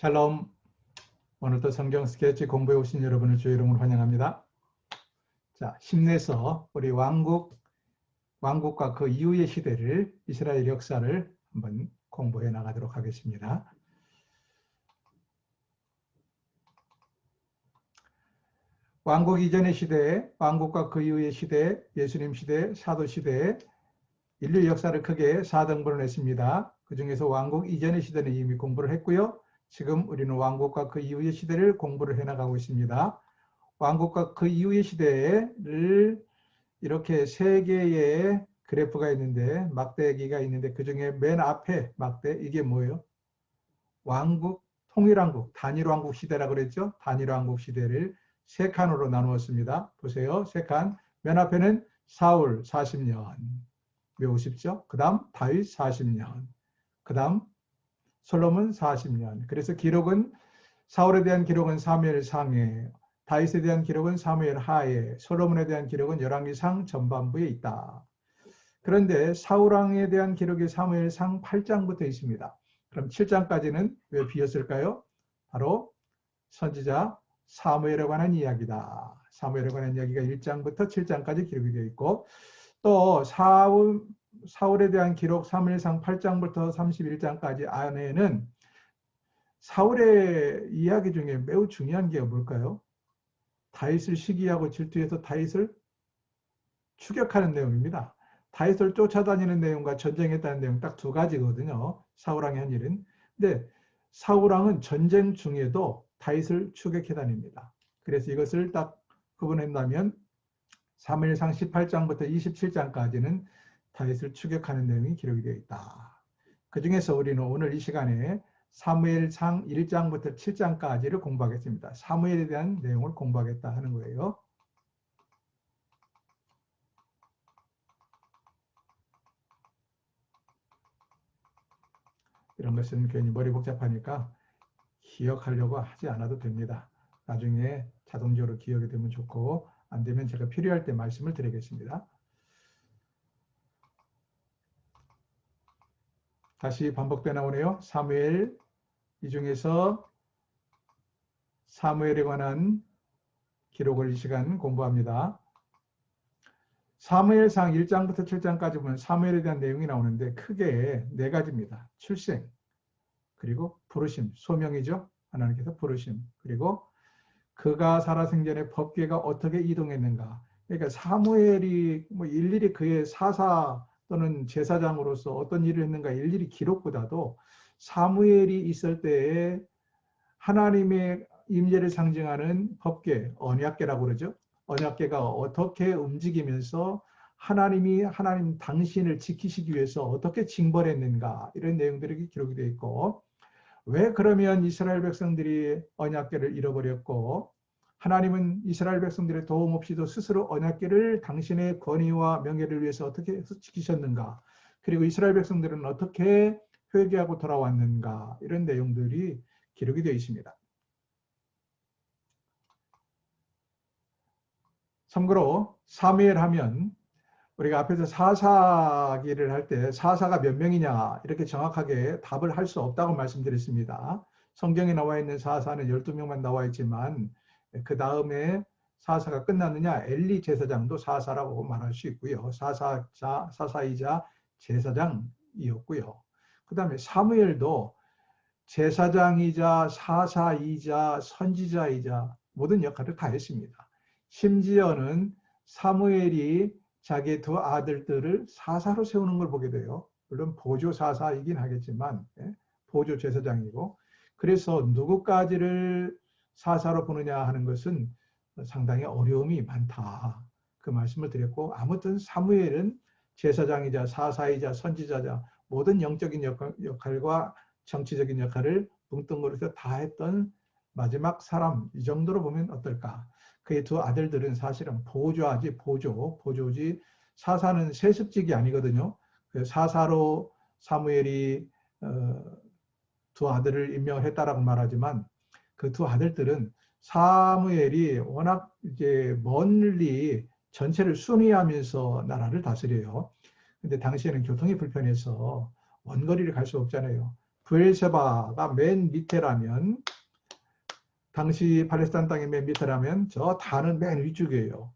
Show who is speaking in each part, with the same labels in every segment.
Speaker 1: 샬롬. 오늘도 성경 스케치 공부해 오신 여러분을 주의 이름으로 환영합니다. 자, 힘내서 우리 왕국과 그 이후의 시대를, 이스라엘 역사를 한번 공부해 나가도록 하겠습니다. 왕국 이전의 시대, 왕국과 그 이후의 시대, 예수님 시대, 사도 시대, 인류 역사를 크게 4등분을 했습니다. 그 중에서 왕국 이전의 시대는 이미 공부를 했고요. 지금 우리는 왕국과 그 이후의 시대를 공부를 해나가고 있습니다. 왕국과 그 이후의 시대를 이렇게 세 개의 그래프가 있는데, 막대기가 있는데 그 중에 맨 앞에 막대, 이게 뭐예요? 왕국, 통일왕국, 단일왕국 시대라고 그랬죠? 단일왕국 시대를 세 칸으로 나누었습니다. 보세요. 세 칸. 맨 앞에는 사울 40년. 매우 쉽죠? 그 다음 다윗 40년. 그 다음 솔로몬 40년. 그래서 기록은, 사울에 대한 기록은 사무엘 상에, 다윗에 대한 기록은 사무엘 하에, 솔로몬에 대한 기록은 열왕기상 전반부에 있다. 그런데 사울왕에 대한 기록이 사무엘상 8장부터 있습니다. 그럼 7장까지는 왜 비었을까요? 바로 선지자 사무엘에 관한 이야기다. 사무엘에 관한 이야기가 1장부터 7장까지 기록이 되어 있고, 또 사울에 대한 기록 사무엘상 8장부터 31장까지 안에는 사울의 이야기 중에 매우 중요한 게 뭘까요? 다윗을 시기하고 질투해서 다윗을 추격하는 내용입니다. 다윗을 쫓아다니는 내용과 전쟁했다는 내용 딱 두 가지거든요. 사울왕이 한 일은. 근데 사울왕은 전쟁 중에도 다윗을 추격해 다닙니다. 그래서 이것을 딱 구분한다면 사무엘상 18장부터 27장까지는 다윗을 추격하는 내용이 기록이 되어 있다. 그 중에서 우리는 오늘 이 시간에 사무엘상 1장부터 7장까지를 공부하겠습니다. 사무엘에 대한 내용을 공부하겠다 하는 거예요. 이런 것은 괜히 머리 복잡하니까 기억하려고 하지 않아도 됩니다. 나중에 자동적으로 기억이 되면 좋고, 안 되면 제가 필요할 때 말씀을 드리겠습니다. 다시 반복돼 나오네요. 사무엘, 이 중에서 사무엘에 관한 기록을 이 시간 공부합니다. 사무엘상 1장부터 7장까지 보면 사무엘에 대한 내용이 나오는데 크게 네 가지입니다. 출생, 그리고 부르심, 소명이죠. 하나님께서 부르심, 그리고 그가 살아생전에 법궤가 어떻게 이동했는가. 그러니까 사무엘이 일일이 그의 사사 또는 제사장으로서 어떤 일을 했는가 일일이 기록보다도 사무엘이 있을 때에 하나님의 임재를 상징하는 법궤, 언약궤라고 그러죠. 언약궤가 어떻게 움직이면서 하나님 당신을 지키시기 위해서 어떻게 징벌했는가, 이런 내용들이 기록이 되어 있고, 왜 그러면 이스라엘 백성들이 언약궤를 잃어버렸고, 하나님은 이스라엘 백성들의 도움 없이도 스스로 언약궤를 당신의 권위와 명예를 위해서 어떻게 지키셨는가, 그리고 이스라엘 백성들은 어떻게 회개하고 돌아왔는가, 이런 내용들이 기록이 되어 있습니다. 참고로 사무엘 하면 우리가 앞에서 사사기를 할 때 사사가 몇 명이냐 이렇게 정확하게 답을 할 수 없다고 말씀드렸습니다. 성경에 나와 있는 사사는 12명만 나와 있지만 그 다음에 사사가 끝났느냐, 엘리 제사장도 사사라고 말할 수 있고요. 사사이자 제사장이었고요. 그 다음에 사무엘도 제사장이자 사사이자 선지자이자 모든 역할을 다 했습니다. 심지어는 사무엘이 자기의 두 아들들을 사사로 세우는 걸 보게 돼요. 물론 보조 사사이긴 하겠지만 보조 제사장이고, 그래서 누구까지를 사사로 보느냐 하는 것은 상당히 어려움이 많다, 그 말씀을 드렸고, 아무튼 사무엘은 제사장이자 사사이자 선지자자 모든 영적인 역할과 정치적인 역할을 뭉뚱그려서 다 했던 마지막 사람, 이 정도로 보면 어떨까. 그의 두 아들들은 사실은 보조지 사사는 세습직이 아니거든요. 사사로 사무엘이 두 아들을 임명을 했다라고 말하지만 그 두 아들들은 사무엘이 워낙 이제 멀리 전체를 순위하면서 나라를 다스려요. 근데 당시에는 교통이 불편해서 원거리를 갈 수 없잖아요. 브엘세바가 맨 밑에라면, 당시 팔레스타인 땅의 맨 밑에라면 저 단은 맨 위쪽이에요.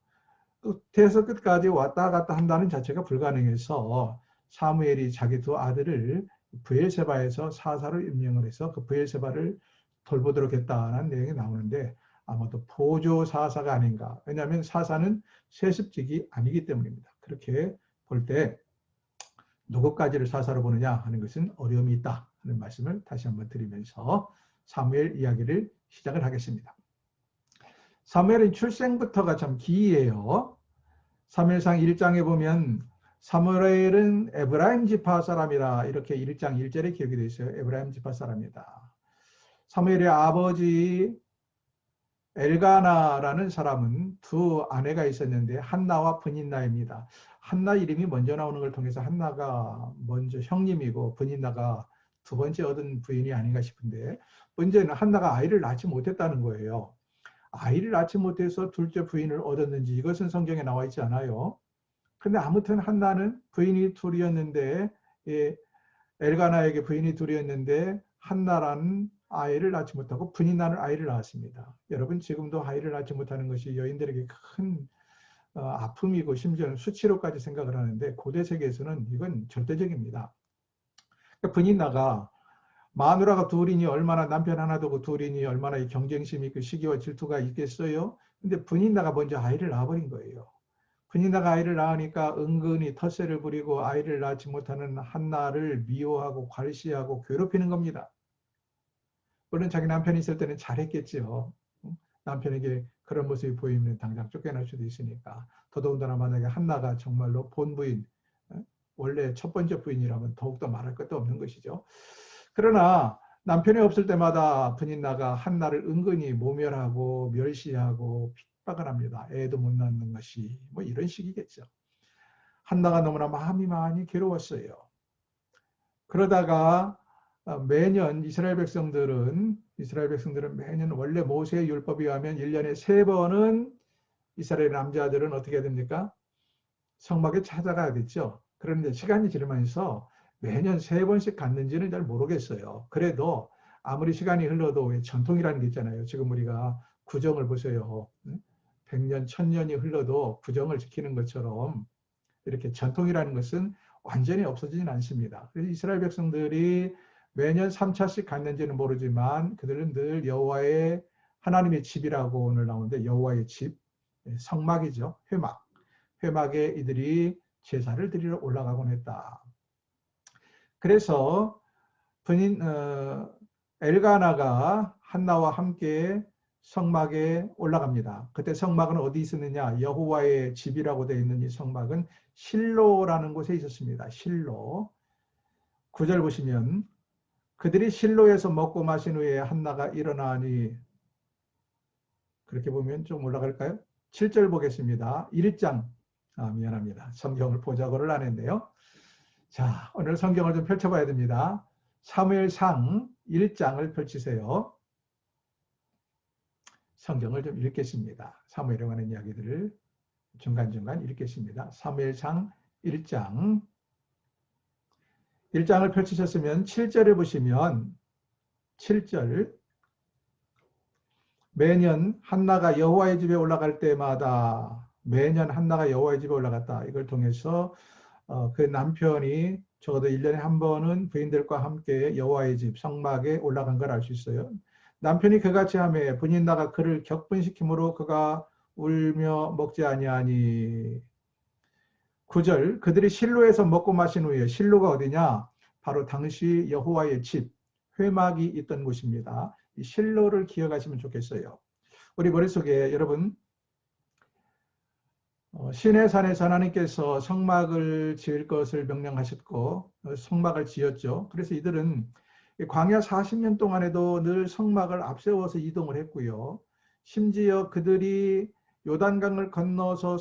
Speaker 1: 끝에서 끝까지 왔다 갔다 한다는 자체가 불가능해서 사무엘이 자기 두 아들을 브엘세바에서 사사로 임명을 해서 그 브엘세바를 돌보도록 했다는 내용이 나오는데, 아마도 보조 사사가 아닌가. 왜냐하면 사사는 세습직이 아니기 때문입니다. 그렇게 볼 때 누구까지를 사사로 보느냐 하는 것은 어려움이 있다 하는 말씀을 다시 한번 드리면서 사무엘 이야기를 시작을 하겠습니다. 사무엘은 출생부터가 참 기이해요. 사무엘상 1장에 보면 사무엘은 에브라임 지파 사람이라 이렇게 1장 1절에 기록이 되어 있어요. 에브라임 지파 사람이다. 사무엘의 아버지 엘가나라는 사람은 두 아내가 있었는데 한나와 브닌나입니다. 한나 이름이 먼저 나오는 걸 통해서 한나가 먼저 형님이고 브닌나가 두 번째 얻은 부인이 아닌가 싶은데, 문제는 한나가 아이를 낳지 못했다는 거예요. 아이를 낳지 못해서 둘째 부인을 얻었는지 이것은 성경에 나와 있지 않아요. 근데 아무튼 한나는 부인이 둘이었는데, 엘가나에게 부인이 둘이었는데 한나라는 아이를 낳지 못하고 브닌나는 아이를 낳았습니다. 여러분, 지금도 아이를 낳지 못하는 것이 여인들에게 큰 아픔이고 심지어는 수치로까지 생각을 하는데, 고대 세계에서는 이건 절대적입니다. 그러니까 브닌나가 마누라가 둘이니 얼마나, 남편 하나 두고 둘이니 얼마나 이 경쟁심이 그 시기와 질투가 있겠어요. 근데 브닌나가 먼저 아이를 낳아버린 거예요. 브닌나가 아이를 낳으니까 은근히 텃세를 부리고 아이를 낳지 못하는 한나를 미워하고 괄시하고 괴롭히는 겁니다. 물론 자기 남편이 있을 때는 잘했겠죠. 남편에게 그런 모습이 보이면 당장 쫓겨날 수도 있으니까. 더더군다나 만약에 한나가 정말로 본부인, 원래 첫 번째 부인이라면 더욱더 말할 것도 없는 것이죠. 그러나 남편이 없을 때마다 브닌나가 한나를 은근히 모멸하고 멸시하고 핍박을 합니다. 애도 못 낳는 것이 뭐 이런 식이겠죠. 한나가 너무나 마음이 많이 괴로웠어요. 그러다가 매년 이스라엘 백성들은 매년 원래 모세의 율법에 의하면 1년에 3번은 이스라엘 남자들은 어떻게 해야 됩니까? 성막에 찾아가야겠죠. 그런데 시간이 지나면서 매년 3번씩 갔는지는 잘 모르겠어요. 그래도 아무리 시간이 흘러도 전통이라는 게 있잖아요. 지금 우리가 구정을 보세요. 100년, 1000년이 흘러도 구정을 지키는 것처럼 이렇게 전통이라는 것은 완전히 없어지진 않습니다. 그래서 이스라엘 백성들이 매년 3차씩 갔는지는 모르지만 그들은 늘 여호와의, 하나님의 집이라고 오늘 나오는데 여호와의 집, 성막이죠. 회막에 이들이 제사를 드리러 올라가곤 했다. 그래서 엘가나가 한나와 함께 성막에 올라갑니다. 그때 성막은 어디 있었느냐? 여호와의 집이라고 되어 있는 이 성막은 실로라는 곳에 있었습니다. 실로. 9절 보시면 그들이 실로에서 먹고 마신 후에 한나가 일어나니, 그렇게 보면 좀 올라갈까요? 7절 보겠습니다. 1장. 미안합니다. 성경을 보자고를 안 했네요. 자, 오늘 성경을 좀 펼쳐봐야 됩니다. 사무엘상 1장을 펼치세요. 성경을 좀 읽겠습니다. 사무엘에 관한 이야기들을 중간중간 읽겠습니다. 사무엘상 1장. 1장을 펼치셨으면 7절을 보시면 7절. 매년 한나가 여호와의 집에 올라갈 때마다, 매년 한나가 여호와의 집에 올라갔다. 이걸 통해서 그 남편이 적어도 1년에 한 번은 부인들과 함께 여호와의 집 성막에 올라간 걸 알 수 있어요. 남편이 그같이 하매 브닌나가 그를 격분시키므로 그가 울며 먹지 아니하니. 9절. 그들이 실로에서 먹고 마신 후에, 실로가 어디냐? 바로 당시 여호와의 집, 회막이 있던 곳입니다. 이 실로를 기억하시면 좋겠어요. 우리 머릿속에 여러분, 시내산에서 하나님께서 성막을 지을 것을 명령하셨고 성막을 지었죠. 그래서 이들은 광야 40년 동안에도 늘 성막을 앞세워서 이동을 했고요. 심지어 그들이 요단강을 건너서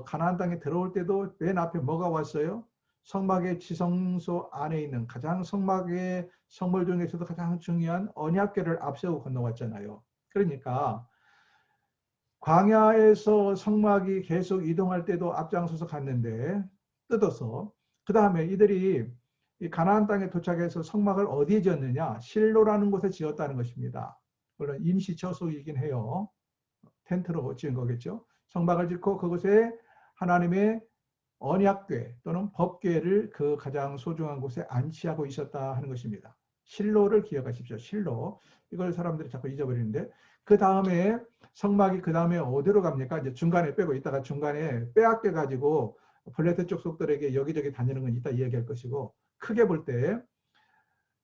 Speaker 1: 가나안 땅에 들어올 때도 맨 앞에 뭐가 왔어요? 성막의 지성소 안에 있는 가장 성막의 성물 중에서도 가장 중요한 언약궤를 앞세우고 건너왔잖아요. 그러니까 광야에서 성막이 계속 이동할 때도 앞장서서 갔는데 뜯어서, 그 다음에 이들이 이 가나안 땅에 도착해서 성막을 어디에 지었느냐? 실로라는 곳에 지었다는 것입니다. 물론 임시 처소이긴 해요. 텐트로 지은 거겠죠. 성막을 짓고 그곳에 하나님의 언약궤 또는 법궤를 그 가장 소중한 곳에 안치하고 있었다 하는 것입니다. 실로를 기억하십시오. 실로. 이걸 사람들이 자꾸 잊어버리는데, 그 다음에 성막이 그 다음에 어디로 갑니까? 이제 중간에 빼고 있다가 중간에 빼앗겨 가지고 블레셋 족속들에게 여기저기 다니는 건 이따 이야기할 것이고, 크게 볼 때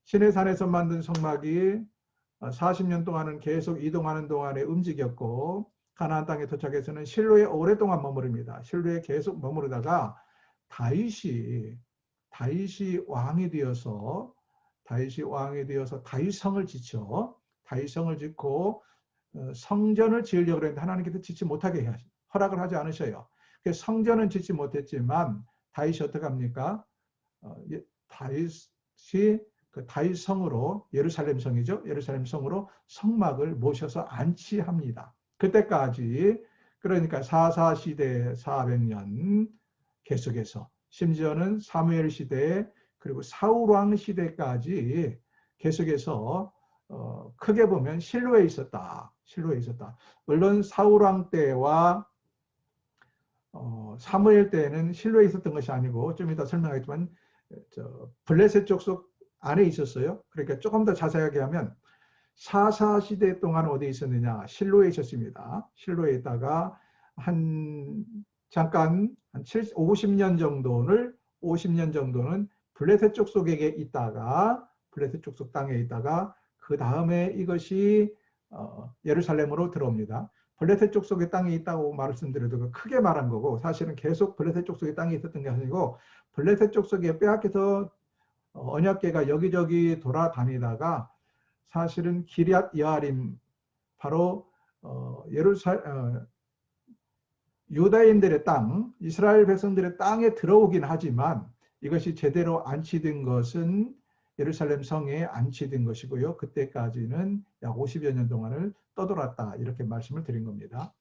Speaker 1: 시내산에서 만든 성막이 40년 동안은 계속 이동하는 동안에 움직였고, 가나안 땅에 도착해서는 실로에 오랫동안 머무릅니다. 실로에 계속 머무르다가 다윗이 왕이 되어서 다윗성을 짓죠. 다윗성을 짓고 성전을 지으려고 했는데 하나님께서 짓지 못하게 허락을 하지 않으셔요. 그래서 성전은 짓지 못했지만 다윗이 어떻게 합니까? 다윗이 그 다윗성으로, 예루살렘 성이죠. 예루살렘 성으로 성막을 모셔서 안치합니다. 그때까지, 그러니까 사사 시대 400년 계속해서, 심지어는 사무엘 시대 그리고 사울왕 시대까지 계속해서 크게 보면 실로에 있었다. 물론 사울왕 때와 사무엘 때는 실로에 있었던 것이 아니고, 좀 이따 설명하겠지만 블레셋 족속 안에 있었어요. 그러니까 조금 더 자세하게 하면 사사 시대 동안 어디에 있었느냐? 실로에 있었습니다. 실로에 있다가 잠깐 한 50년 정도는 블레셋 족속에게 있다가, 블레셋 족속 땅에 있다가 그 다음에 이것이 예루살렘으로 들어옵니다. 블레셋 족속의 땅에 있다고 말씀드려도 크게 말한 거고, 사실은 계속 블레셋 족속의 땅에 있었던 게 아니고, 블레셋 족속에 빼앗겨서 언약궤가 여기저기 돌아다니다가 사실은 기럇 여아림, 바로 유다인들의 땅, 이스라엘 백성들의 땅에 들어오긴 하지만 이것이 제대로 안치된 것은 예루살렘 성에 안치된 것이고요. 그때까지는 약 50여 년 동안을 떠돌았다, 이렇게 말씀을 드린 겁니다.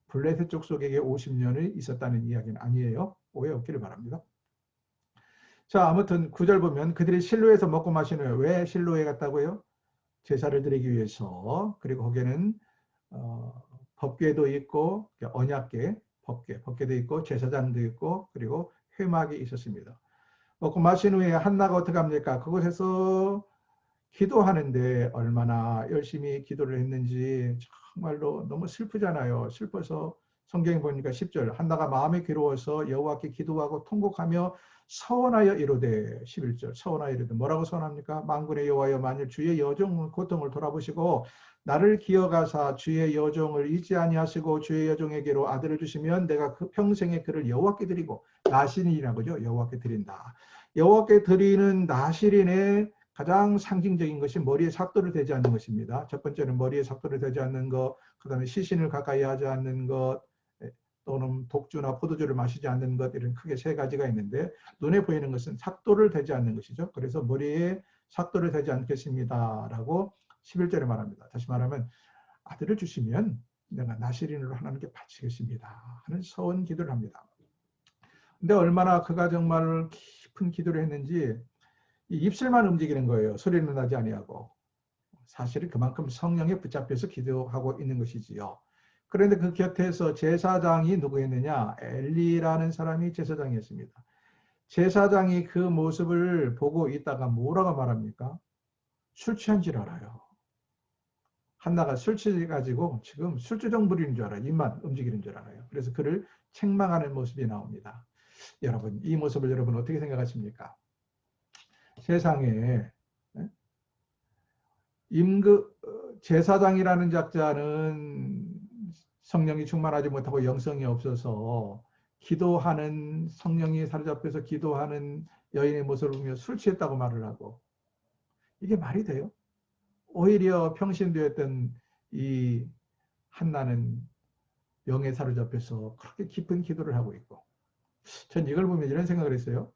Speaker 1: 블레셋 족속에게 50년이 있었다는 이야기는 아니에요. 오해 없기를 바랍니다. 자, 아무튼 9절 보면 그들이 실로에서 먹고 마시는 후에, 왜 실로에 갔다고요? 제사를 드리기 위해서. 그리고 거기에는 법궤도 있고, 언약궤, 법궤도 있고, 제사장도 있고, 그리고 회막이 있었습니다. 먹고 마신 후에 한나가 어떻게 합니까? 그곳에서 기도하는데 얼마나 열심히 기도를 했는지 정말로 너무 슬프잖아요. 슬퍼서 성경에 보니까 10절, 한나가 마음이 괴로워서 여호와께 기도하고 통곡하며 서원하여 이르되, 11절, 서원하여 이르되, 뭐라고 서원합니까? 만군의 여호와여, 만일 주의 여종 고통을 돌아보시고 나를 기억하사 주의 여종을 잊지 아니하시고 주의 여종에게로 아들을 주시면 내가 그 평생에 그를 여호와께 드리고, 나실인이라고죠. 여호와께 드린다. 여호와께 드리는 나실인의 가장 상징적인 것이 머리에 삭도를 대지 않는 것입니다. 첫 번째는 머리에 삭도를 대지 않는 것, 그 다음에 시신을 가까이 하지 않는 것, 또는 독주나 포도주를 마시지 않는 것, 이런 크게 세 가지가 있는데, 눈에 보이는 것은 삭도를 대지 않는 것이죠. 그래서 머리에 삭도를 대지 않겠습니다 라고 11절에 말합니다. 다시 말하면 아들을 주시면 내가 나실인으로 하나님께 바치겠습니다 하는 서원 기도를 합니다. 근데 얼마나 그가 정말 깊은 기도를 했는지, 이 입술만 움직이는 거예요. 소리는 나지 아니하고. 사실은 그만큼 성령에 붙잡혀서 기도하고 있는 것이지요. 그런데 그 곁에서 제사장이 누구였느냐? 엘리라는 사람이 제사장이었습니다. 제사장이 그 모습을 보고 있다가 뭐라고 말합니까? 술 취한 줄 알아요. 한나가 술 취해가지고 지금 술주정 부리는 줄 알아요. 입만 움직이는 줄 알아요. 그래서 그를 책망하는 모습이 나옵니다. 여러분, 이 모습을 여러분 어떻게 생각하십니까? 세상에 제사장이라는 작자는 성령이 충만하지 못하고 영성이 없어서 기도하는, 성령이 사로잡혀서 기도하는 여인의 모습을 보며 술 취했다고 말을 하고, 이게 말이 돼요? 오히려 평신도였던 이 한나는 영에 사로잡혀서 그렇게 깊은 기도를 하고 있고, 전 이걸 보면 이런 생각을 했어요.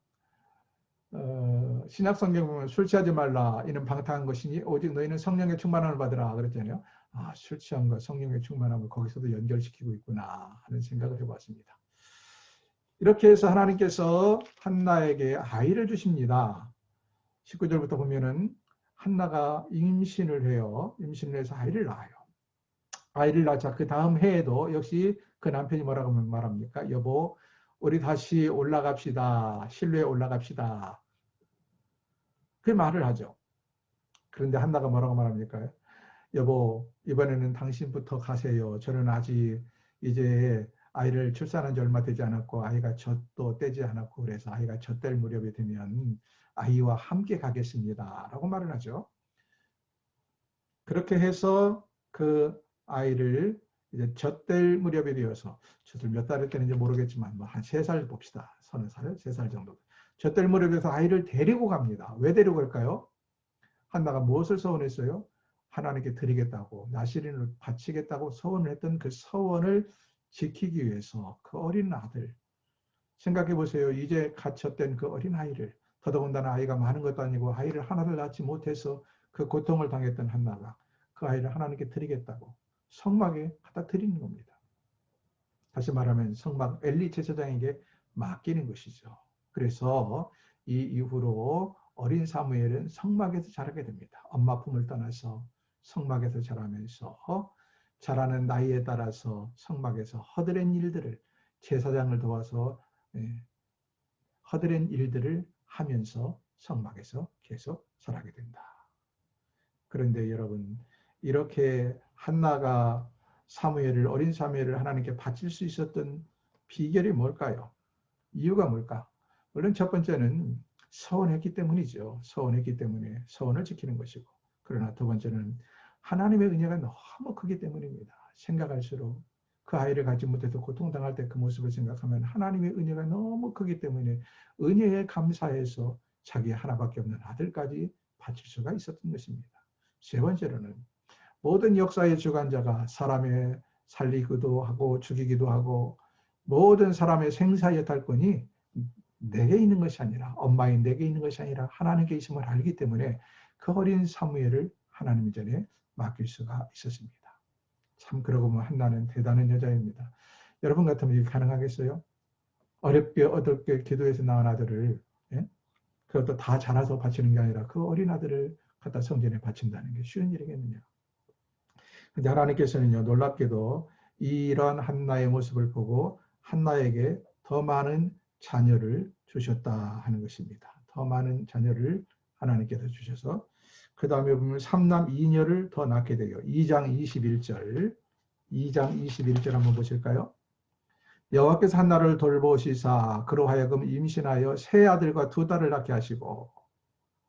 Speaker 1: 신약 성경 보면 술 취하지 말라, 이는 방탕한 것이니 오직 너희는 성령의 충만함을 받으라 그랬잖아요. 아, 술 취함과 성령의 충만함을 거기서도 연결시키고 있구나 하는 생각을 해봤습니다. 이렇게 해서 하나님께서 한나에게 아이를 주십니다. 19절부터 보면은 한나가 임신을 해요. 임신을 해서 아이를 낳아요. 아이를 낳자 그 다음 해에도 역시 그 남편이 뭐라고 말합니까? 여보, 우리 다시 올라갑시다. 실로에 올라갑시다. 그 말을 하죠. 그런데 한나가 뭐라고 말합니까? 여보, 이번에는 당신부터 가세요. 저는 아직 이제 아이를 출산한 지 얼마 되지 않았고 아이가 젖도 떼지 않았고 그래서 아이가 젖될 무렵이 되면 아이와 함께 가겠습니다. 라고 말을 하죠. 그렇게 해서 그 아이를 이제 젖될 무렵이 되어서 젖을 몇 달일 때는지 모르겠지만 뭐 한 3살 봅시다. 30살, 3살 정도. 젖될 무렵에서 아이를 데리고 갑니다. 왜 데리고 갈까요? 한나가 무엇을 서원했어요? 하나님께 드리겠다고 나시린을 바치겠다고 서원을 했던 그 서원을 지키기 위해서 그 어린 아들 생각해 보세요. 이제 갇혔던 그 어린 아이를 더더군다나 아이가 많은 것도 아니고 아이를 하나를 낳지 못해서 그 고통을 당했던 한나가 그 아이를 하나님께 드리겠다고 성막에 갖다 드리는 겁니다. 다시 말하면 성막 엘리 제사장에게 맡기는 것이죠. 그래서 이 이후로 어린 사무엘은 성막에서 자라게 됩니다. 엄마 품을 떠나서 성막에서 자라면서 자라는 나이에 따라서 성막에서 허드렛 일들을 제사장을 도와서 허드렛 일들을 하면서 성막에서 계속 자라게 된다. 그런데 여러분 이렇게 한나가 사무엘을 어린 사무엘을 하나님께 바칠 수 있었던 비결이 뭘까요? 이유가 뭘까? 물론 첫 번째는 서원했기 때문이죠. 서원했기 때문에 서원을 지키는 것이고 그러나 두 번째는 하나님의 은혜가 너무 크기 때문입니다. 생각할수록 그 아이를 갖지 못해서 고통당할 때 그 모습을 생각하면 하나님의 은혜가 너무 크기 때문에 은혜에 감사해서 자기 하나밖에 없는 아들까지 바칠 수가 있었던 것입니다. 세 번째로는 모든 역사의 주관자가 사람의 살리기도 하고 죽이기도 하고 모든 사람의 생사여탈권이 내게 있는 것이 아니라 엄마인 내게 있는 것이 아니라 하나님께 있음을 알기 때문에 그 어린 사무엘을 하나님 전에 맡길 수가 있었습니다. 참 그러고 보면 한나는 대단한 여자입니다. 여러분 같으면 이게 가능하겠어요? 어렵게 기도해서 낳은 아들을 그것도 다 자라서 바치는 게 아니라 그 어린 아들을 갖다 성전에 바친다는 게 쉬운 일이겠느냐. 근데 하나님께서는요 놀랍게도 이런 한나의 모습을 보고 한나에게 더 많은 자녀를 주셨다 하는 것입니다. 더 많은 자녀를 하나님께서 주셔서 그 다음에 보면 3남 2녀를 더 낳게 되요. 2장 21절 한번 보실까요? 여호와께서 한나를 돌보시사 그로 하여금 임신하여 세 아들과 2딸을 낳게 하시고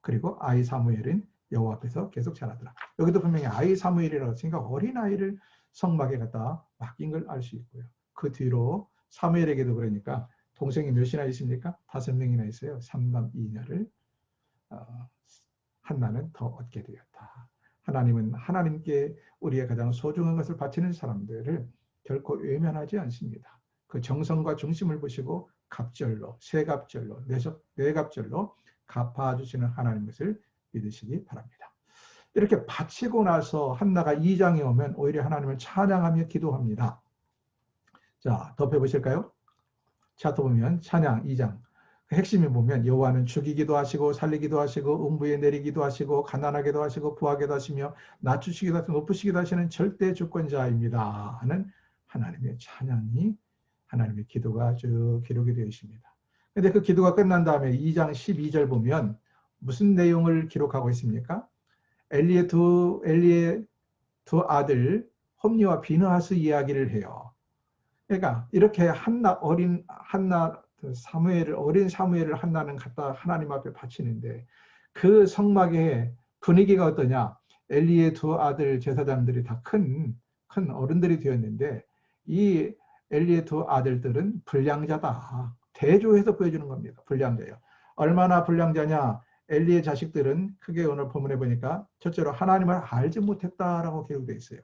Speaker 1: 그리고 아이 사무엘은 여호와 앞에서 계속 자라더라. 여기도 분명히 아이 사무엘이라고 했으니까 어린아이를 성막에 갖다 맡긴 걸 알 수 있고요. 그 뒤로 사무엘에게도 그러니까 동생이 몇이나 있습니까? 5명이나 있어요. 3남 2녀를 한나는 더 얻게 되었다. 하나님은 하나님께 우리의 가장 소중한 것을 바치는 사람들을 결코 외면하지 않습니다. 그 정성과 중심을 보시고 갑절로, 세갑절로, 네갑절로 갚아주시는 하나님 것을 믿으시기 바랍니다. 이렇게 바치고 나서 한나가 2장에 오면 오히려 하나님을 찬양하며 기도합니다. 자, 덮여보실까요? 차트 보면 찬양 2장. 핵심이 보면 여호와는 죽이기도 하시고 살리기도 하시고 음부에 내리기도 하시고 가난하게도 하시고 부하게도 하시며 낮추시기도 하시고 높으시기도 하시는 절대 주권자입니다 하는 하나님의 찬양이 하나님의 기도가 쭉 기록이 되어 있습니다. 그런데 그 기도가 끝난 다음에 2장 12절 보면 무슨 내용을 기록하고 있습니까? 엘리의 두 아들 홈리와 비느하스 이야기를 해요. 그러니까 이렇게 어린 사무엘을 한나는 갖다 하나님 앞에 바치는데 그 성막의 분위기가 어떠냐? 엘리의 2 아들 제사장들이 다 큰 어른들이 되었는데 이 엘리의 2 아들들은 불량자다. 대조해서 보여주는 겁니다. 불량자예요. 얼마나 불량자냐? 엘리의 자식들은 크게 오늘 본문에 보니까 첫째로 하나님을 알지 못했다라고 기록되어 있어요.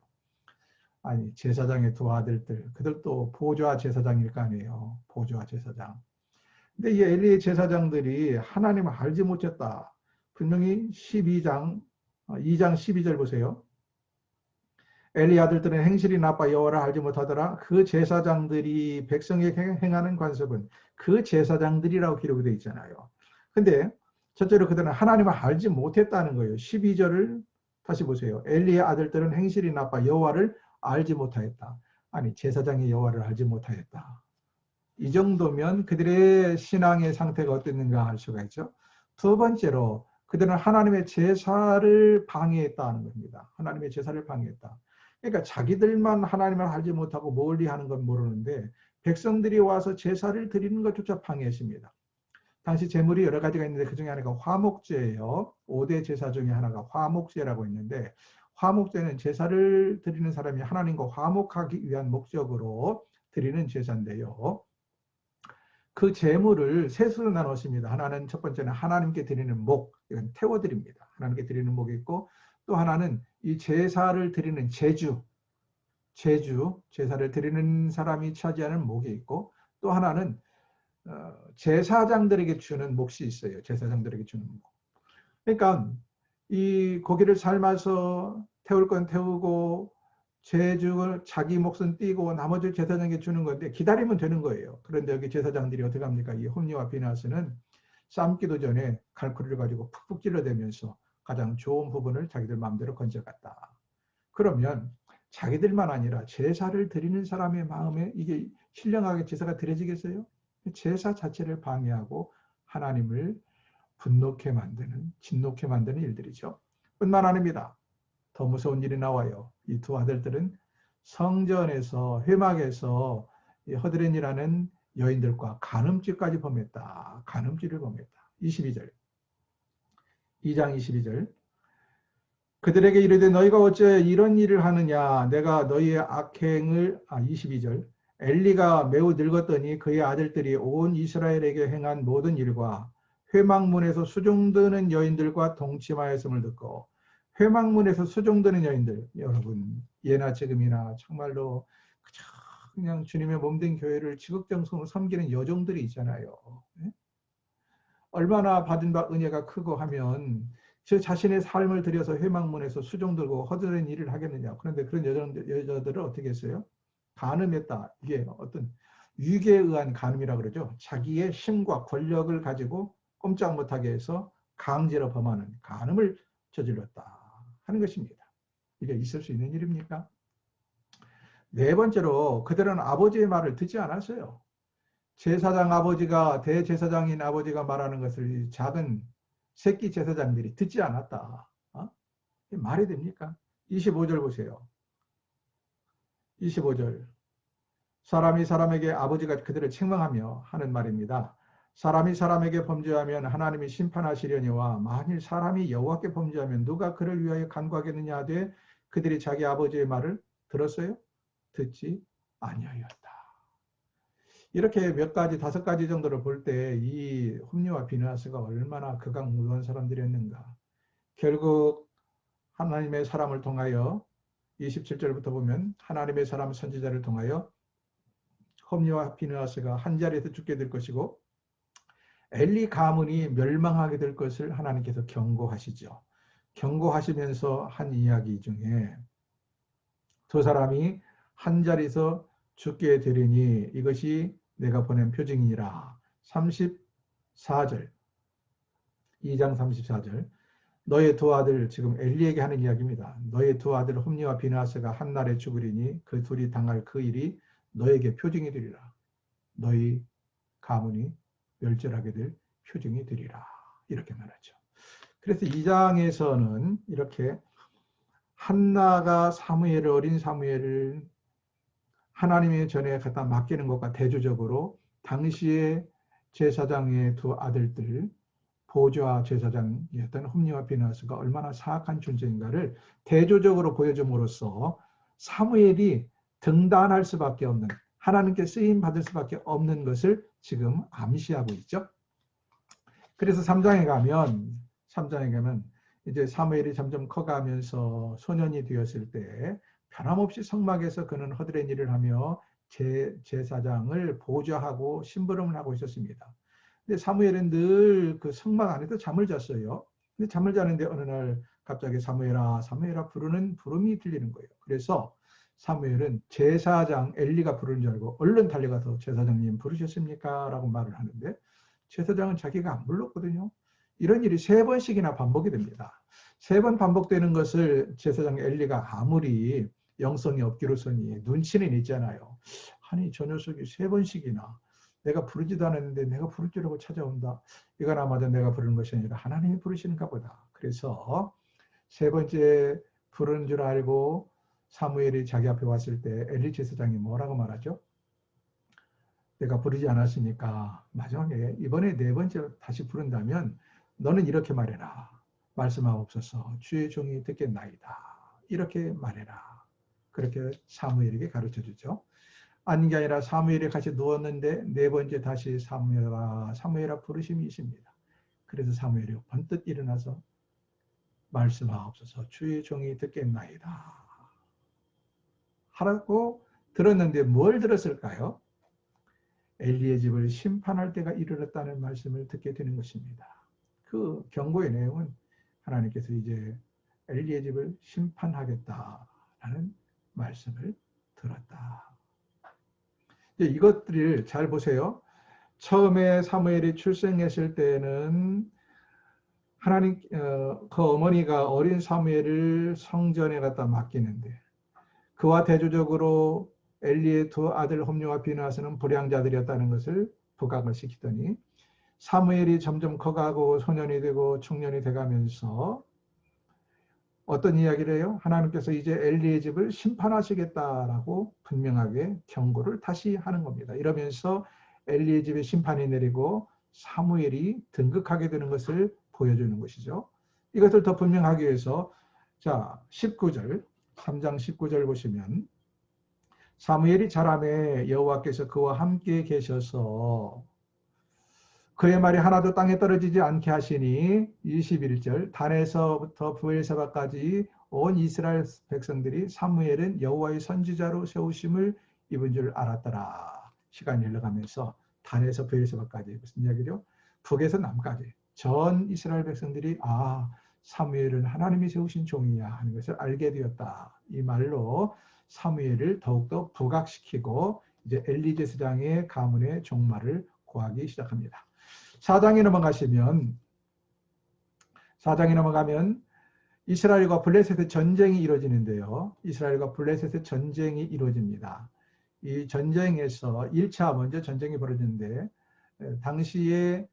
Speaker 1: 아니 제사장의 2 아들들 그들도 보좌 제사장일 거 아니에요. 보좌 제사장. 근데 이 엘리의 제사장들이 하나님을 알지 못했다. 분명히 2장 12절 보세요. 엘리 아들들은 행실이 나빠 여호와를 알지 못하더라. 그 제사장들이 백성에게 행하는 관습은 그 제사장들이라고 기록이 되어 있잖아요. 근데 첫째로 그들은 하나님을 알지 못했다는 거예요. 12절을 다시 보세요. 엘리의 아들들은 행실이 나빠 여호와를 알지 못하였다. 아니 제사장이 여호와를 알지 못하였다. 이 정도면 그들의 신앙의 상태가 어땠는가 할 수가 있죠. 두 번째로 그들은 하나님의 제사를 방해했다는 겁니다. 하나님의 제사를 방해했다. 그러니까 자기들만 하나님을 알지 못하고 멀리 하는 건 모르는데 백성들이 와서 제사를 드리는 것조차 방해했습니다. 당시 제물이 여러 가지가 있는데 그 중에 하나가 화목제예요. 5대 제사 중에 하나가 화목제라고 있는데 화목제는 제사를 드리는 사람이 하나님과 화목하기 위한 목적으로 드리는 제사인데요. 그 제물을 세 수로 나눴습니다. 하나는 첫 번째는 하나님께 드리는 목, 이건 태워드립니다. 하나님께 드리는 목이 있고 또 하나는 이 제사를 드리는 제주, 제사를 드리는 사람이 차지하는 목이 있고 또 하나는 제사장들에게 주는 몫이 있어요. 제사장들에게 주는 목. 그러니까 이 고기를 삶아서 태울 건 태우고 제주 자기 몫은 띄고 나머지 제사장에게 주는 건데 기다리면 되는 거예요. 그런데 여기 제사장들이 어떻게 합니까? 이 홈리와 비나스는 삶기도 전에 칼쿠리를 가지고 푹푹 찔러대면서 가장 좋은 부분을 자기들 마음대로 건져갔다. 그러면 자기들만 아니라 제사를 드리는 사람의 마음에 이게 신령하게 제사가 드려지겠어요? 제사 자체를 방해하고 하나님을 분노케 만드는, 진노케 만드는 일들이죠. 뿐만 아닙니다. 더 무서운 일이 나와요. 이 두 아들들은 성전에서 회막에서 허드렛이라는 여인들과 간음죄까지 범했다. 간음죄를 범했다. 22절. 2장 22절. 그들에게 이르되 너희가 어째 이런 일을 하느냐 내가 너희의 악행을 22절. 엘리가 매우 늙었더니 그의 아들들이 온 이스라엘에게 행한 모든 일과 회막문에서 수종드는 여인들과 동침하였음을 듣고 회막문에서 수종드는 여인들 여러분 예나 지금이나 정말로 그냥 주님의 몸된 교회를 지극정성으로 섬기는 여종들이 있잖아요. 얼마나 받은 바 은혜가 크고 하면 저 자신의 삶을 들여서 회막문에서 수종 들고 허드렛 일을 하겠느냐. 그런데 그런 여자들을 어떻게 했어요? 간음했다. 이게 어떤 유괴에 의한 간음이라고 그러죠. 자기의 힘과 권력을 가지고 꼼짝 못하게 해서 강제로 범하는 간음을 저질렀다 하는 것입니다. 이게 있을 수 있는 일입니까? 네 번째로 그들은 아버지의 말을 듣지 않았어요. 제사장 아버지가 대제사장인 아버지가 말하는 것을 작은 새끼 제사장들이 듣지 않았다. 말이 됩니까? 25절 보세요. 25절. 사람이 사람에게 아버지가 그들을 책망하며 하는 말입니다. 사람이 사람에게 범죄하면 하나님이 심판하시려니와 만일 사람이 여호와께 범죄하면 누가 그를 위하여 간구하겠느냐 하되 그들이 자기 아버지의 말을 들었어요? 듣지 아니하였다. 이렇게 몇 가지, 5가지 정도를 볼 때 이 홈리와 비느하스가 얼마나 극악무도한 사람들이었는가. 결국 하나님의 사람을 통하여 27절부터 보면 하나님의 사람 선지자를 통하여 홈리와 비느하스가 한 자리에서 죽게 될 것이고 엘리 가문이 멸망하게 될 것을 하나님께서 경고하시죠. 경고하시면서 한 이야기 중에 두 사람이 한 자리에서 죽게 되리니 이것이 내가 보낸 표징이라. 34절 2장 34절 너의 두 아들 지금 엘리에게 하는 이야기입니다. 너의 두 아들 홈리와 비느하스가 한날에 죽으리니 그 둘이 당할 그 일이 너에게 표징이 되리라. 너희 가문이 멸절하게 될 표징이 되리라. 이렇게 말하죠. 그래서 2장에서는 이렇게 한나가 사무엘을 어린 사무엘을 하나님의 전에 갖다 맡기는 것과 대조적으로 당시의 제사장의 두 아들들 보좌 제사장이었던 홈리와 비느하스가 얼마나 사악한 존재인가를 대조적으로 보여줌으로써 사무엘이 등단할 수밖에 없는 하나님께 쓰임 받을 수밖에 없는 것을 지금 암시하고 있죠. 그래서 3장에 가면 이제 사무엘이 점점 커가면서 소년이 되었을 때 변함없이 성막에서 그는 허드렛 일을 하며 제사장을 보좌하고 심부름을 하고 있었습니다. 근데 사무엘은 늘 그 성막 안에서 잠을 잤어요. 근데 잠을 자는데 어느 날 갑자기 사무엘아 사무엘아 부르는 부름이 들리는 거예요. 그래서 사무엘은 제사장 엘리가 부르는 줄 알고 얼른 달려가서 제사장님 부르셨습니까? 라고 말을 하는데 제사장은 자기가 안 불렀거든요. 이런 일이 3번씩이나 반복이 됩니다. 3번 반복되는 것을 제사장 엘리가 아무리 영성이 없기로서니 눈치는 있잖아요. 아니 저 녀석이 3번씩이나 내가 부르지도 않았는데 내가 부를 줄 알고 찾아온다. 이건 아마도 내가 부르는 것이 아니라 하나님이 부르시는가 보다. 그래서 3번째 부르는 줄 알고 사무엘이 자기 앞에 왔을 때 엘리 제사장이 뭐라고 말하죠? 내가 부르지 않았으니까 마지막에 이번에 4번째 다시 부른다면 너는 이렇게 말해라. 말씀하옵소서 주의 종이 듣겠나이다. 이렇게 말해라. 그렇게 사무엘에게 가르쳐주죠. 아닌 게 아니라 사무엘이 같이 누웠는데 4번째 다시 사무엘아 부르심이 있습니다. 그래서 사무엘이 번뜩 일어나서 말씀하옵소서 주의 종이 듣겠나이다. 하라고 들었는데 뭘 들었을까요? 엘리의 집을 심판할 때가 이르렀다는 말씀을 듣게 되는 것입니다. 그 경고의 내용은 하나님께서 이제 엘리의 집을 심판하겠다라는 말씀을 들었다. 이것들을 잘 보세요. 처음에 사무엘이 출생했을 때는 하나님 그 어머니가 어린 사무엘을 성전에 갖다 맡기는데 그와 대조적으로 엘리의 2 아들 홈리와 비느하스는 불량자들이었다는 것을 부각을 시키더니 사무엘이 점점 커가고 소년이 되고 청년이 돼가면서 어떤 이야기를 해요? 하나님께서 이제 엘리의 집을 심판하시겠다라고 분명하게 경고를 다시 하는 겁니다. 이러면서 엘리의 집에 심판이 내리고 사무엘이 등극하게 되는 것을 보여주는 것이죠. 이것을 더 분명하기 위해서 자 19절 3장 19절 보시면 사무엘이 자라매 여호와께서 그와 함께 계셔서 그의 말이 하나도 땅에 떨어지지 않게 하시니 21절 단에서부터 브엘세바까지 온 이스라엘 백성들이 사무엘은 여호와의 선지자로 세우심을 입은 줄 알았더라. 시간이 흘러가면서 단에서 브엘세바까지 무슨 이야기죠? 북에서 남까지 전 이스라엘 백성들이 아 사무엘은 하나님이 세우신 종이야 하는 것을 알게 되었다. 이 말로 사무엘을 더욱더 부각시키고 이제 엘리 제사장의 가문의 종말을 고하기 시작합니다. 4장에 넘어가면 이스라엘과 블레셋의 전쟁이 이루어지는데요. 이스라엘과 블레셋의 전쟁이 이루어집니다. 이 전쟁에서 1차 먼저 전쟁이 벌어지는데 당시에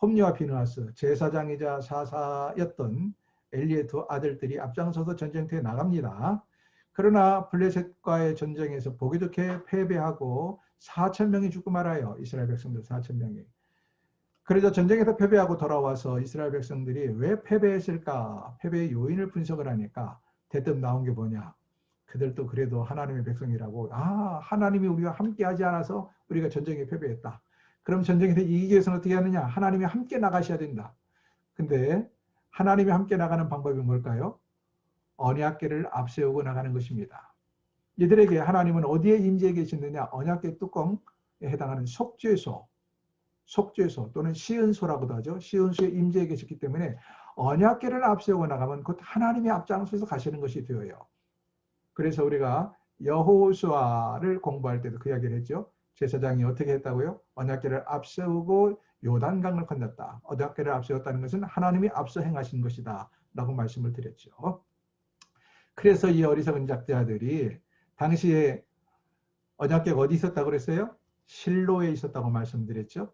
Speaker 1: 홈리와 비느하스 제사장이자 사사였던 엘리의 2 아들들이 앞장서서 전쟁터에 나갑니다. 그러나 블레셋과의 전쟁에서 보기 좋게 패배하고 4,000명이 죽고 말아요. 이스라엘 백성들 4,000명이. 그래서 전쟁에서 패배하고 돌아와서 이스라엘 백성들이 왜 패배했을까? 패배의 요인을 분석을 하니까 대뜸 나온 게 뭐냐? 그들도 그래도 하나님의 백성이라고 하나님이 우리와 함께 하지 않아서 우리가 전쟁에 패배했다. 그럼 전쟁에서 이기기 위해서는 어떻게 하느냐? 하나님이 함께 나가셔야 된다. 근데 하나님이 함께 나가는 방법이 뭘까요? 언약궤를 앞세우고 나가는 것입니다. 이들에게 하나님은 어디에 임재해 계시느냐? 언약궤 뚜껑에 해당하는 속죄소 또는 시은소라고도 하죠. 시은소에 임재해 계셨기 때문에 언약궤를 앞세우고 나가면 곧 하나님이 앞장서서 가시는 것이 되어요. 그래서 우리가 여호수아를 공부할 때도 그 이야기를 했죠. 제사장이 어떻게 했다고요? 언약궤를 앞세우고 요단강을 건넜다. 언약궤를 앞세웠다는 것은 하나님이 앞서 행하신 것이다 라고 말씀을 드렸죠. 그래서 이 어리석은 작자들이 당시에 언약궤가 어디 있었다고 그랬어요? 실로에 있었다고 말씀드렸죠.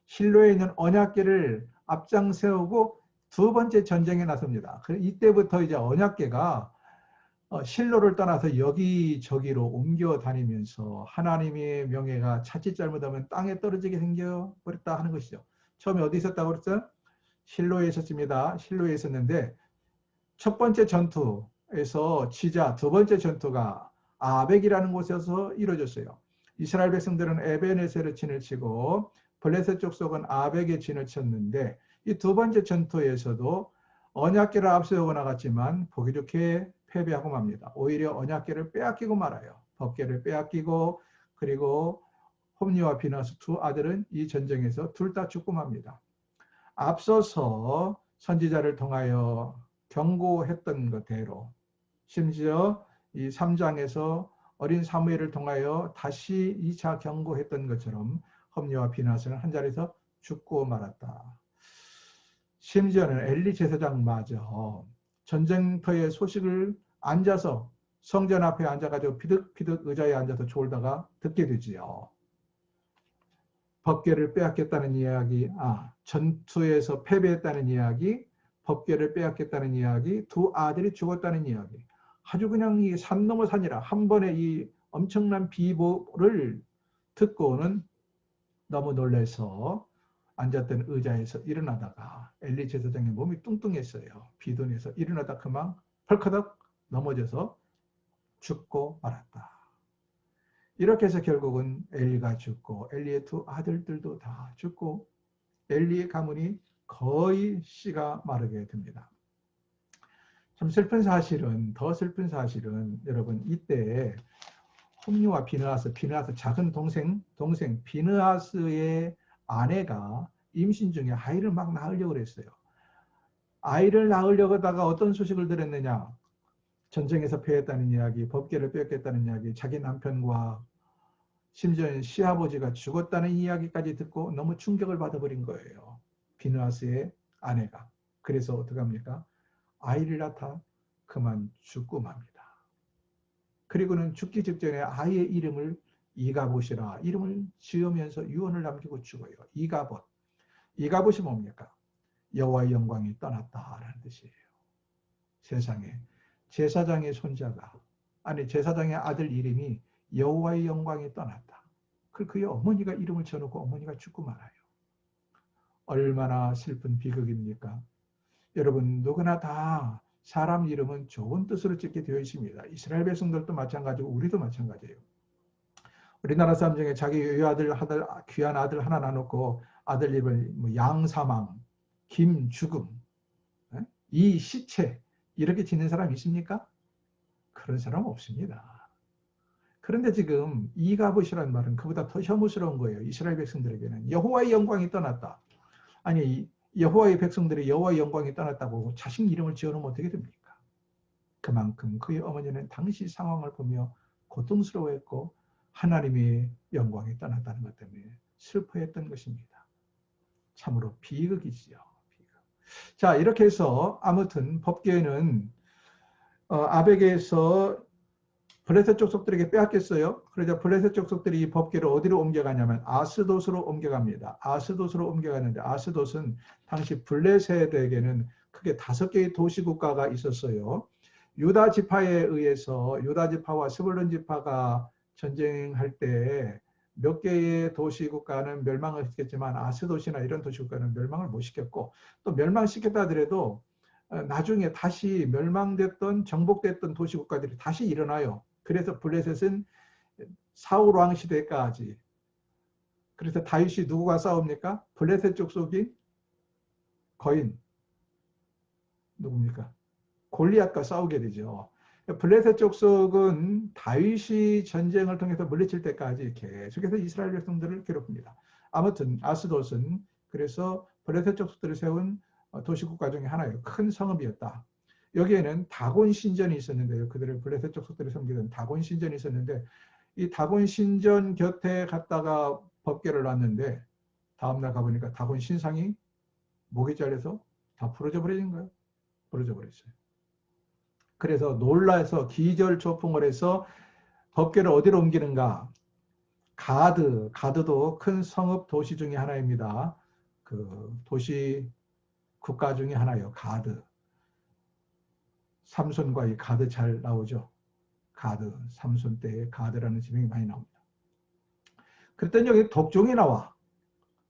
Speaker 1: 실로에 있는 언약궤를 앞장 세우고 2번째 전쟁에 나섭니다. 이때부터 이제 언약궤가 실로를 떠나서 여기저기로 옮겨 다니면서 하나님의 명예가 자칫 잘못하면 땅에 떨어지게 생겨버렸다 하는 것이죠. 처음에 어디 있었다고 그랬어요? 실로에 있었습니다. 실로에 있었는데 첫 번째 전투에서 지자 2번째 전투가 아벡이라는 곳에서 이루어졌어요. 이스라엘 백성들은 에베네셀의 진을 치고 블레셋 족속은 아벡의 진을 쳤는데 이 2번째 전투에서도 언약궤를 앞세우고 나갔지만 보기 좋게 패배하고 맙니다. 오히려 언약궤를 빼앗기고 말아요. 법궤를 빼앗기고 그리고 홈리와 비느하스 2 아들은 이 전쟁에서 둘 다 죽고 맙니다. 앞서서 선지자를 통하여 경고했던 것대로 심지어 이 3장에서 어린 사무엘을 통하여 다시 2차 경고했던 것처럼 홈리와 비느하스는 한 자리에서 죽고 말았다. 심지어는 엘리 제사장마저 전쟁터의 소식을 앉아서 성전 앞에 앉아가지고 비득비득 의자에 앉아서 졸다가 듣게 되지요. 법궤를 빼앗겼다는 이야기, 전투에서 패배했다는 이야기, 법궤를 빼앗겼다는 이야기, 두 아들이 죽었다는 이야기. 아주 그냥 이 산 넘어 산이라 한 번에 이 엄청난 비보를 듣고는 너무 놀라서 앉았던 의자에서 일어나다가 엘리 제사장의 몸이 뚱뚱했어요. 비둔해서 일어나다 그만 펄커덕 넘어져서 죽고 말았다. 이렇게 해서 결국은 엘리가 죽고 엘리의 두 아들들도 다 죽고 엘리의 가문이 거의 씨가 마르게 됩니다. 좀 슬픈 사실은, 더 슬픈 사실은 여러분 이때 홈리와 비느하스 작은 동생 비느하스의 아내가 임신 중에 아이를 막 낳으려고 그랬어요. 아이를 낳으려고 하다가 어떤 소식을 들었느냐. 전쟁에서 패했다는 이야기, 법궤를 뺏겼다는 이야기, 자기 남편과 심지어 시아버지가 죽었다는 이야기까지 듣고 너무 충격을 받아버린 거예요. 비느하스의 아내가. 그래서 어떡합니까? 아이를 낳다 그만 죽고 맙니다. 그리고는 죽기 직전에 아이의 이름을 이가봇이라 이름을 지으면서 유언을 남기고 죽어요. 이가봇이 뭡니까? 여호와의 영광이 떠났다라는 뜻이에요. 세상에 제사장의 손자가 제사장의 아들 이름이 여호와의 영광이 떠났다. 그의 어머니가 이름을 지어놓고 어머니가 죽고 말아요. 얼마나 슬픈 비극입니까? 여러분 누구나 다 사람 이름은 좋은 뜻으로 짓게 되어 있습니다. 이스라엘 백성들도 마찬가지고 우리도 마찬가지예요. 우리나라 사람 중에 자기 귀한 아들 하나 나놓고 아들 이름을 양사망, 김죽음, 이시체 이렇게 짓는 사람 있습니까? 그런 사람 없습니다. 그런데 지금 이가봇이라는 말은 그보다 더 혐오스러운 거예요. 이스라엘 백성들에게는 여호와의 영광이 떠났다. 아니 여호와의 백성들이 여호와의 영광이 떠났다고 자신 이름을 지어놓으면 어떻게 됩니까? 그만큼 그의 어머니는 당시 상황을 보며 고통스러워했고 하나님의 영광이 떠났다는 것 때문에 슬퍼했던 것입니다. 참으로 비극이지요. 비극. 자, 이렇게 해서 아무튼 법궤는 아벡에서 블레셋 족속들에게 빼앗겼어요. 그러자 블레셋 족속들이 이 법궤를 어디로 옮겨가냐면 아스돗으로 옮겨갑니다. 아스돗으로 옮겨가는데 아스돗은 당시 블레셋에게는 크게 5개의 도시국가가 있었어요. 유다 지파에 의해서 유다 지파와 스불론 지파가 전쟁할 때 몇 개의 도시국가는 멸망을 시켰지만 아스돗이나 이런 도시국가는 멸망을 못 시켰고 또 멸망시켰다 하더라도 나중에 다시 멸망됐던 정복됐던 도시국가들이 다시 일어나요. 그래서 블레셋은 사울 왕 시대까지. 그래서 다윗이 누구와 싸웁니까? 블레셋 족속인 거인 누굽니까? 골리앗과 싸우게 되죠. 블레셋 족속은 다윗이 전쟁을 통해서 물리칠 때까지 계속해서 이스라엘 백성들을 괴롭힙니다. 아무튼 아스돗은 그래서 블레셋 족속들을 세운 도시국가 중에 하나예요. 큰 성읍이었다. 여기에는 다곤 신전이 있었는데요. 그들을 블레셋 족속들이 섬기던 다곤 신전이 있었는데 이 다곤 신전 곁에 갔다가 법궤를 놨는데 다음날 가보니까 다곤 신상이 목이 잘려서 다 부러져 버린 거예요. 부러져 버렸어요. 그래서 놀라서 기절초풍을 해서 법궤를 어디로 옮기는가? 가드도 큰 성읍 도시 중에 하나입니다. 그 도시 국가 중에 하나예요. 가드. 삼손과 이 가드 잘 나오죠. 가드, 삼손 때의 가드라는 지명이 많이 나옵니다. 그랬더니 여기 독종이 나와.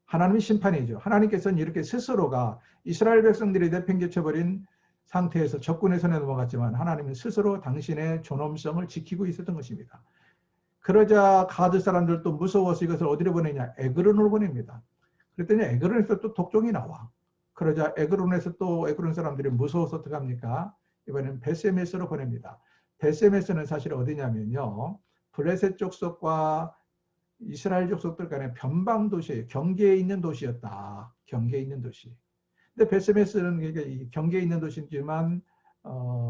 Speaker 1: 하나님의 심판이죠. 하나님께서는 이렇게 스스로가 이스라엘 백성들이 내팽개쳐버린 상태에서 적군의 손에 넘어갔지만 하나님은 스스로 당신의 존엄성을 지키고 있었던 것입니다. 그러자 가드 사람들도 무서워서 이것을 어디로 보내냐? 에그론으로 보냅니다. 그랬더니 에그론에서 또 독종이 나와. 그러자 에그론에서 또 에그론 사람들이 무서워서 어떡합니까? 이번엔 베세메스로 보냅니다. 베세메스는 사실 어디냐면요. 블레셋 족속과 이스라엘 족속들 간의 변방 도시예요. 경계에 있는 도시였다. 경계에 있는 도시. 근데 베세메스는 그러니까 경계에 있는 도시지만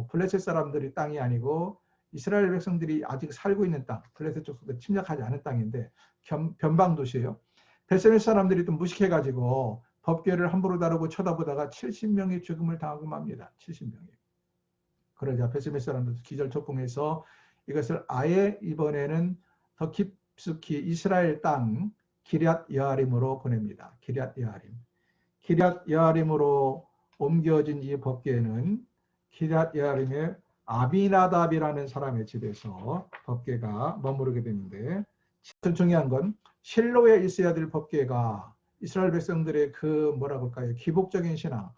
Speaker 1: 블레셋 사람들이 땅이 아니고 이스라엘 백성들이 아직 살고 있는 땅, 블레셋 족속들 침략하지 않은 땅인데 변방 도시예요. 베세메스 사람들이 또 무식해가지고 법궤를 함부로 다루고 쳐다보다가 70명이 죽음을 당하고 맙니다. 70명이. 그러자 베스메 사람들도 기절초풍해서 이것을 아예 이번에는 더 깊숙이 이스라엘 땅 기럇 여아림으로 보냅니다. 기럇 여아림. 기럇 여아림으로 옮겨진 이 법궤는 기럇 여아림의 아비나답이라는 사람의 집에서 법궤가 머무르게 되는데, 중요한 건 실로에 있어야 될 법궤가 이스라엘 백성들의 그 뭐라고 할까요? 기복적인 신앙,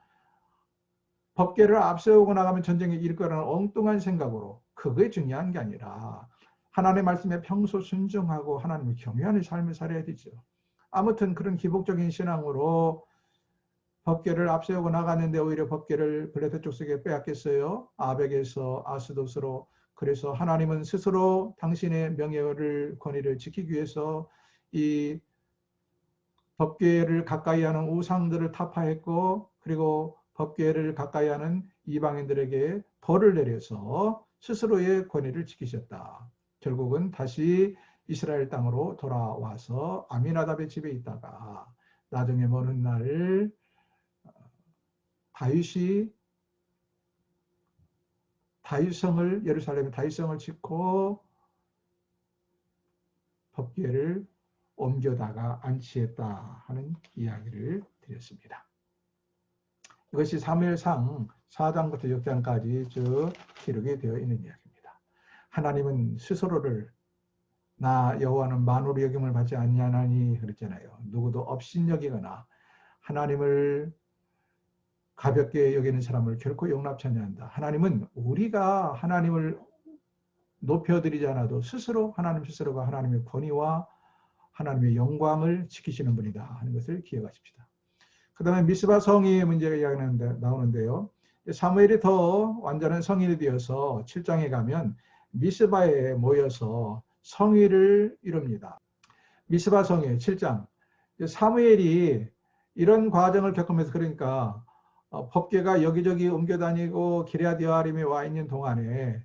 Speaker 1: 법궤를 앞세우고 나가면 전쟁에 이를 거라는 엉뚱한 생각으로, 그게 중요한 게 아니라 하나님의 말씀에 평소 순종하고 하나님을 경외하는 삶을 살아야 되죠. 아무튼 그런 기복적인 신앙으로 법궤를 앞세우고 나갔는데 오히려 법궤를 블레셋 족속에 빼앗겼어요. 아벡에서 아스돗으로. 그래서 하나님은 스스로 당신의 명예를 권위를 지키기 위해서 이 법궤를 가까이 하는 우상들을 타파했고, 그리고 법궤를 가까이 하는 이방인들에게 벌을 내려서 스스로의 권위를 지키셨다. 결국은 다시 이스라엘 땅으로 돌아와서 아미나답의 집에 있다가 나중에 먼 훗날 다윗성을, 예루살렘에 다윗성을 짓고 법궤를 옮겨다가 안치했다 하는 이야기를 드렸습니다. 이것이 사무엘상 4장부터 6장까지 쭉 기록이 되어 있는 이야기입니다. 하나님은 스스로를 나 여호와는 만으로 여김을 받지 아니하나니 그랬잖아요. 누구도 업신여기거나 하나님을 가볍게 여기는 사람을 결코 용납치 않는다. 하나님은 우리가 하나님을 높여드리지 않아도 스스로 하나님 스스로가 하나님의 권위와 하나님의 영광을 지키시는 분이다 하는 것을 기억하십시다. 그 다음에 미스바 성의의 문제가 나오는데요. 사무엘이 더 완전한 성인이 되어서 7장에 가면 미스바에 모여서 성의를 이룹니다. 미스바 성의 7장. 사무엘이 이런 과정을 겪으면서, 그러니까 법궤가 여기저기 옮겨다니고 기럇 여아림에 와 있는 동안에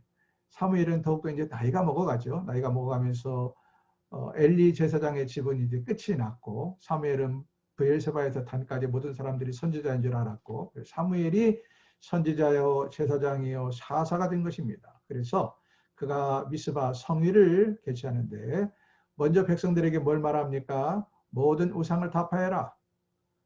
Speaker 1: 사무엘은 더욱더 이제 나이가 먹어가죠. 나이가 먹어가면서 엘리 제사장의 집은 이제 끝이 났고, 사무엘은 브엘세바에서 단까지 모든 사람들이 선지자인 줄 알았고, 사무엘이 선지자요 제사장이요 사사가 된 것입니다. 그래서 그가 미스바 성위를 개최하는데, 먼저 백성들에게 뭘 말합니까? 모든 우상을 타파해라.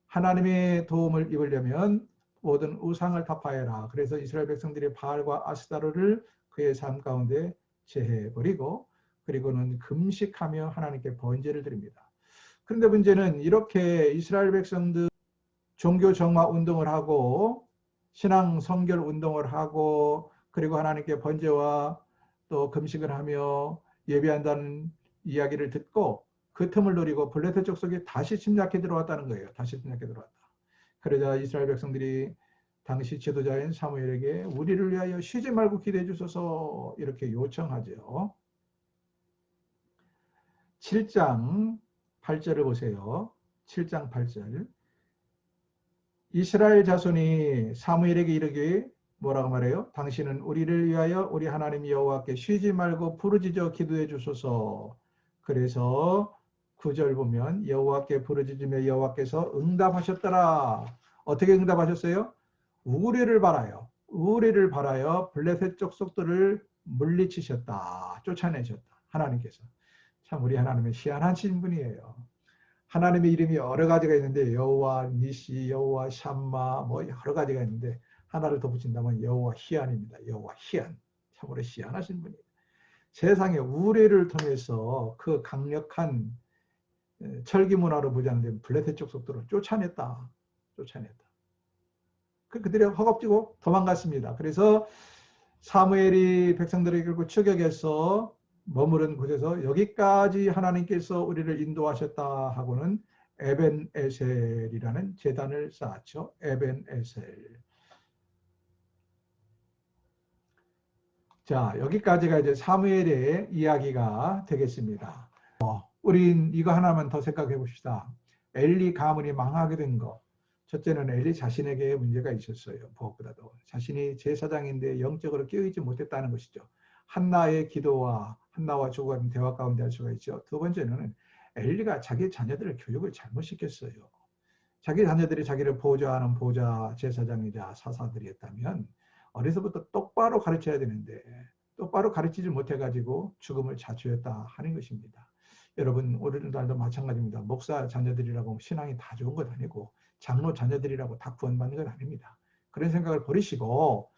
Speaker 1: 하나님의 도움을 입으려면 모든 우상을 타파해라. 그래서 이스라엘 백성들이 바알과 아스타르를 그의 삶 가운데 제해버리고, 그리고는 금식하며 하나님께 번제를 드립니다. 그런데 문제는 이렇게 이스라엘 백성들 종교 정화 운동을 하고 신앙 성결 운동을 하고 그리고 하나님께 번제와 또 금식을 하며 예배한다는 이야기를 듣고 그 틈을 노리고 블레셋 족속이 다시 침략해 들어왔다는 거예요. 다시 침략해 들어왔다. 그러자 이스라엘 백성들이 당시 지도자인 사무엘에게 우리를 위하여 쉬지 말고 기도해 주소서 이렇게 요청하죠. 7장 8절을 보세요. 7장 8절. 이스라엘 자손이 사무엘에게 이르기에 뭐라고 말해요? 당신은 우리를 위하여 우리 하나님 여호와께 쉬지 말고 부르짖어 기도해 주소서. 그래서 9절 보면 여호와께 부르짖으며 여호와께서 응답하셨더라. 어떻게 응답하셨어요? 우리를 바라여 블레셋 족속들을 물리치셨다. 쫓아내셨다. 하나님께서. 참 우리 하나님은 희한하신 분이에요. 하나님의 이름이 여러 가지가 있는데 여호와 니시, 여호와 샴마 뭐 여러 가지가 있는데 하나를 더 붙인다면 여호와 희한입니다. 여호와 희한. 참으로 희한하신 분이에요. 세상에 우레를 통해서 그 강력한 철기 문화로 부장된 블레셋 족속들을 쫓아냈다. 그들이 허겁지겁 도망갔습니다. 그래서 사무엘이 백성들에게 결국 추격해서 머무른 곳에서 여기까지 하나님께서 우리를 인도하셨다 하고는 에벤에셀이라는 제단을 쌓았죠. 에벤에셀. 자, 여기까지가 이제 사무엘의 이야기가 되겠습니다. 우린 이거 하나만 더 생각해 봅시다. 엘리 가문이 망하게 된 거. 첫째는 엘리 자신에게 문제가 있었어요. 무엇보다도 자신이 제사장인데 영적으로 깨어있지 못했다는 것이죠. 한나의 기도와 한나와 조금 대화 가운데 할 수가 있죠. 두 번째는 엘리가 자기 자녀들의 교육을 잘못 시켰어요. 자기 자녀들이 자기를 보좌하는 보좌 제사장이자 사사들이었다면 어려서부터 똑바로 가르쳐야 되는데 똑바로 가르치지 못해가지고 죽음을 자초했다 하는 것입니다. 여러분 오늘날도 마찬가지입니다. 목사 자녀들이라고 신앙이 다 좋은 것 아니고 장로 자녀들이라고 다 구원받는 건 아닙니다. 그런 생각을 버리시고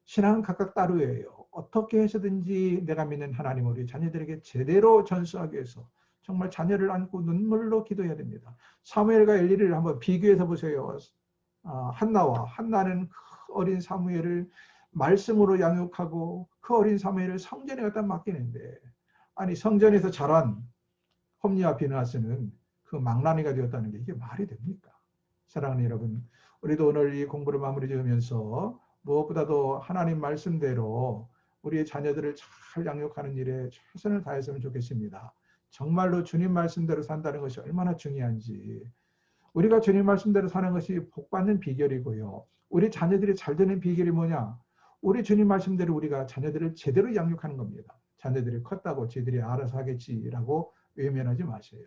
Speaker 1: 신앙은 각각 따로예요. 어떻게 해서든지 내가 믿는 하나님 우리 자녀들에게 제대로 전수하기 위해서 정말 자녀를 안고 눈물로 기도해야 됩니다. 사무엘과 엘리를 한번 비교해서 보세요. 한나는 그 어린 사무엘을 말씀으로 양육하고 그 어린 사무엘을 성전에 갖다 맡기는데 아니 성전에서 자란 홈리와 비느하스는 그 망나니가 되었다는 게 이게 말이 됩니까? 사랑하는 여러분, 우리도 오늘 이 공부를 마무리 지으면서 무엇보다도 하나님 말씀대로 우리의 자녀들을 잘 양육하는 일에 최선을 다했으면 좋겠습니다. 정말로 주님 말씀대로 산다는 것이 얼마나 중요한지 우리가 주님 말씀대로 사는 것이 복받는 비결이고요. 우리 자녀들이 잘 되는 비결이 뭐냐? 우리 주님 말씀대로 우리가 자녀들을 제대로 양육하는 겁니다. 자녀들이 컸다고 쟤들이 알아서 하겠지라고 외면하지 마세요.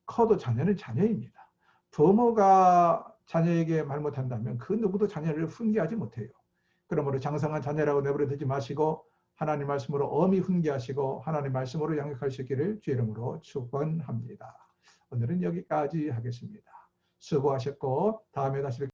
Speaker 1: 커도 자녀는 자녀입니다. 부모가 자녀에게 말 못한다면 그 누구도 자녀를 훈계하지 못해요. 그러므로 장성한 자녀라고 내버려 두지 마시고 하나님 말씀으로 엄히 훈계하시고 하나님 말씀으로 양육할 수 있기를 주의 이름으로 축원합니다. 오늘은 여기까지 하겠습니다. 수고하셨고 다음에 다시 뵙겠습니다.